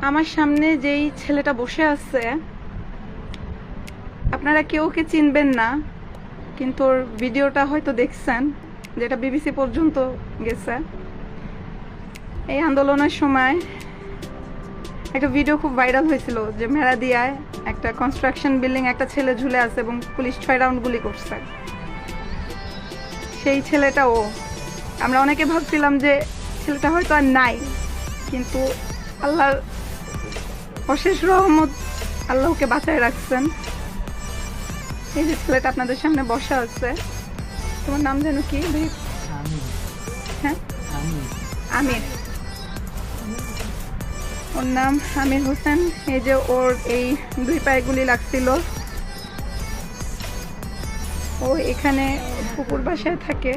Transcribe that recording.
আমার সামনে যেই ছেলেটা বসে আছে, আপনারা কেউ ওকে চিনবেন না, কিন্তু ওর ভিডিওটা হয়তো দেখছেন, যেটা বিবিসি পর্যন্ত গেছে। এই আন্দোলনের সময় একটা ভিডিও খুব ভাইরাল হয়েছিল যে মেরাদিয়ায় একটা কনস্ট্রাকশন বিল্ডিং একটা ছেলে ঝুলে আছে এবং পুলিশ 6 রাউন্ড গুলি করছে। সেই ছেলেটা ও। আমরা অনেকে ভাবছিলাম যে ছেলেটা হয়তো আর নাই, কিন্তু আল্লাহর অশেষ রহমত, আল্লাহ ওকে বাঁচায় রাখছেন। এই যে ছেলেটা আপনাদের সামনে বসা আছে, তোমার নাম যেন কি ভাই? হ্যাঁ, আমির। ওর নাম আমির হোসেন। এই যে ওর এই 2 পায়ে গুলি লাগছিল। ও এখানে পুকুর বাসায় থাকে।